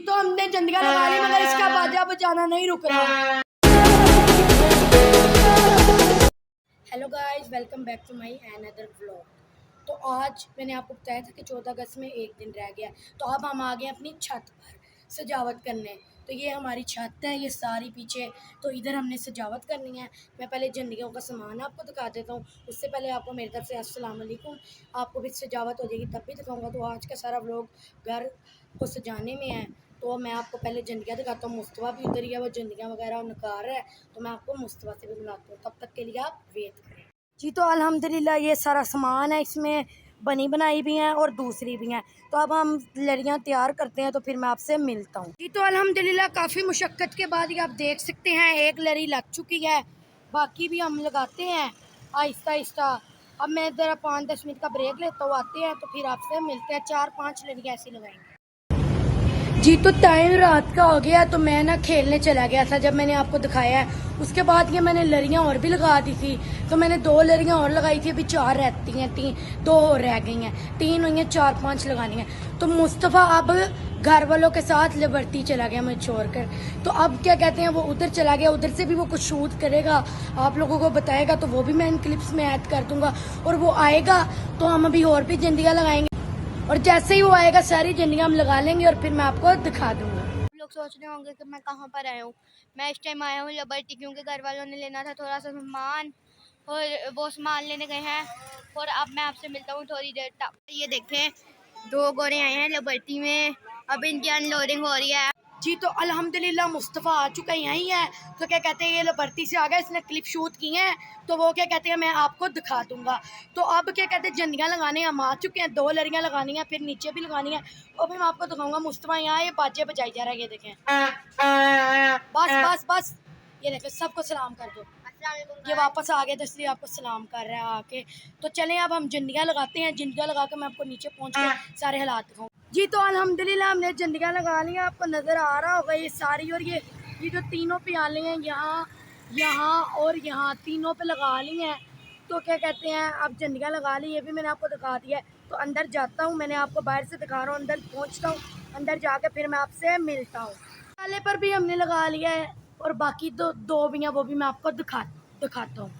तो हमने झंडियाँ लगा ली मगर इसका बाजा बजाना नहीं रुक रहा। Hello guys, welcome back to my another vlog. तो आज मैंने आपको बताया था कि 14 अगस्त में एक दिन रह गया, तो अब हम आ गए अपनी छत पर सजावट करने। तो ये हमारी छत है, ये सारी पीछे, तो इधर हमने सजावट करनी है। मैं पहले झंडियों का सामान आपको दिखा देता हूँ, उससे पहले आपको मेरी तरफ से अस्सलाम वालेकुम। आपको भी सजावट हो जाएगी तब भी दिखाऊँगा। तो आज का सारा व्लॉग घर को सजाने में है। तो मैं आपको पहले झंडियाँ दिखाता हूँ। मुस्तफ़ा भी उधर ही है, वो झंडियाँ वगैरह नकार रहा है, तो मैं आपको मुस्तफ़ा से भी मिलाता हूँ। तब तक के लिए आप वेट करें। जी तो अल्हम्दुलिल्लाह ये सारा सामान है, इसमें बनी बनाई भी हैं और दूसरी भी हैं। तो अब हम लड़ियाँ तैयार करते हैं, तो फिर मैं आपसे मिलता हूँ। जी तो अल्हम्दुलिल्लाह काफ़ी मुशक्क़त के बाद ये आप देख सकते हैं एक लड़ी लग चुकी है, बाकी भी हम लगाते हैं आहिस्ता आहिस्ता। अब मैं ज़रा 5-10 मिनट का ब्रेक लेता हूँ, आते हैं तो फिर आपसे मिलते हैं। 4-5 लड़ियाँ ऐसी लगाएंगे। जी तो टाइम रात का हो गया, तो मैं ना खेलने चला गया था जब मैंने आपको दिखाया है। उसके बाद ये मैंने लड़ियाँ और भी लगा दी थी, तो मैंने 2 लड़ियाँ और लगाई थी। अभी 4 रहती हैं, 2 और रह गई हैं, 3 हुई हैं, 4-5 लगानी है। तो मुस्तफ़ा अब घर वालों के साथ लिबर्टी चला गया मुझे छोड़कर। तो अब क्या कहते हैं, वो उधर चला गया, उधर से भी वो कुछ शूट करेगा, आप लोगों को बताएगा, तो वो भी मैं इन क्लिप्स में ऐड कर दूंगा। और वो आएगा तो हम अभी और भी झंडियाँ लगाएंगे, और जैसे ही वो आएगा सारी झंडियाँ हम लगा लेंगे और फिर मैं आपको दिखा दूंगा। लोग सोच रहे होंगे कि मैं कहाँ पर आया हूँ। मैं इस टाइम आया हूँ लिबर्टी, क्योंकि घर वालों ने लेना था थोड़ा सा सामान, और वो सामान लेने गए हैं। और अब मैं आपसे मिलता हूँ थोड़ी देर तक। ये देखें, 2 गोरे आए हैं लिबर्टी में, अब इनकी अनलोडिंग हो रही है। जी तो अल्हम्दुलिल्लाह मुस्तफ़ा आ चुका है, यहीं है। तो क्या कहते हैं, ये लिबर्टी से आ गया, इसने क्लिप शूट की हैं, तो वो क्या कहते हैं मैं आपको दिखा दूंगा। तो अब क्या कहते हैं झंडियाँ लगाने हम आ चुके हैं, 2 लड़ियाँ लगानी है, फिर नीचे भी लगानी है, वो भी मैं आपको दिखाऊंगा। मुस्तफ़ा यहाँ ये बाजे बजाई जा रहा है, ये देखें। बस बस बस, ये देखें, सबको सलाम कर दो। ये वापस आ गया तो इसलिए आपको सलाम कर रहा है आके। तो चलें अब हम झंडियाँ लगाते हैं। झंडियाँ लगा के मैं आपको नीचे पहुँच के सारे हालात दिखाऊँ। जी तो अल्हम्दुलिल्लाह हमने झंडियाँ लगा ली हैं, आपको नज़र आ रहा होगा ये सारी। और ये जो तीनों प्याले हैं, यहाँ यहाँ और यहाँ तीनों पे लगा ली हैं। तो क्या कहते हैं, अब झंडियाँ लगा ली, ये भी मैंने आपको दिखा दिया है। तो अंदर जाता हूँ, मैंने आपको बाहर से दिखा रहा हूँ, अंदर पहुँचता हूँ, अंदर जाके फिर मैं आपसे मिलता हूँ। प्याले पर भी हमने लगा लिया है, और बाकी दो भी हैं, वो भी मैं आपको दिखाता हूँ।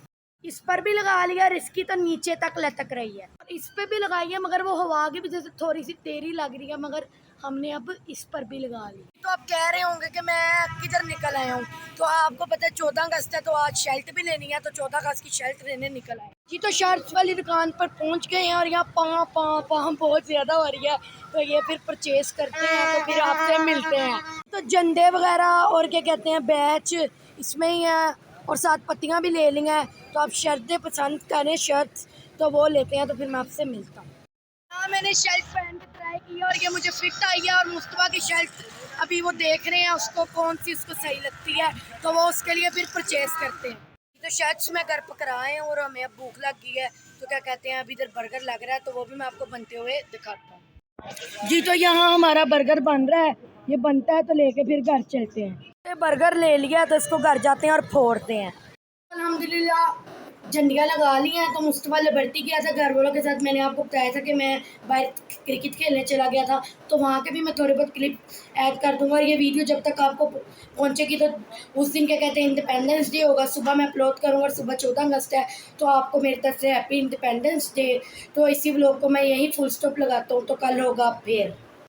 इस पर भी लगा लिया, इसकी तो नीचे तक लटक रही है। और इस पे भी लगाई है, मगर वो हवा की वजह से थोड़ी सी तेरी लग रही है, मगर हमने अब इस पर भी लगा ली। तो आप कह रहे होंगे कि मैं किधर निकल आया हूँ। तो आपको पता है 14 अगस्त है, तो आज शर्ट भी लेनी है, तो 14 अगस्त की शर्ट लेने निकल आए। जी तो शर्ट्स वाली दुकान पर पहुँच गए हैं, और यहाँ पाँव बहुत ज़्यादा हो रही है, तो ये फिर परचेज करते हैं, तो फिर आपसे मिलते हैं। तो झंडे वगैरह और क्या कहते हैं बैच इसमें ही है, और 7 पत्तियाँ भी ले ली हैं। तो आप शर्टें पसंद करें, शर्ट्स, तो वो लेते हैं, तो फिर मैं आपसे मिलता हूँ। हाँ, मैंने शर्ट पहन के ट्राई की और ये मुझे फिट आई है। और मुस्तफ़ा की शर्ट अभी वो देख रहे हैं उसको कौन सी उसको सही लगती है, तो वो उसके लिए फिर परचेज करते हैं। तो शर्ट्स मैं घर पर कराए हैं, और हमें अब भूख लग गई है, तो क्या कहते हैं अभी इधर बर्गर लग रहा है, तो वो भी मैं आपको बनते हुए दिखाता हूँ। जी तो यहाँ हमारा बर्गर बन रहा है, ये बनता है तो लेके फिर घर चलते हैं। ये बर्गर ले लिया, तो इसको घर जाते हैं और फोड़ते हैं। अल्हम्दुलिल्लाह झंडियाँ लगा ली हैं, तो मुस्तफ़ा लिबर्टी गया था घर वालों के साथ। मैंने आपको बताया था कि मैं बाहर क्रिकेट खेलने चला गया था, तो वहाँ के भी मैं थोड़े बहुत क्लिप ऐड कर दूँगा। और ये वीडियो जब तक आपको पहुँचेगी, तो उस दिन क्या कहते हैं इंडिपेंडेंस डे होगा, सुबह मैं अपलोड करूँगा। और सुबह 14 अगस्त है, तो आपको मेरी तरफ से हैप्पी इंडिपेंडेंस डे। तो इसी व्लॉग को मैं यहीं फुल स्टॉप लगाता हूँ, तो कल होगा फिर।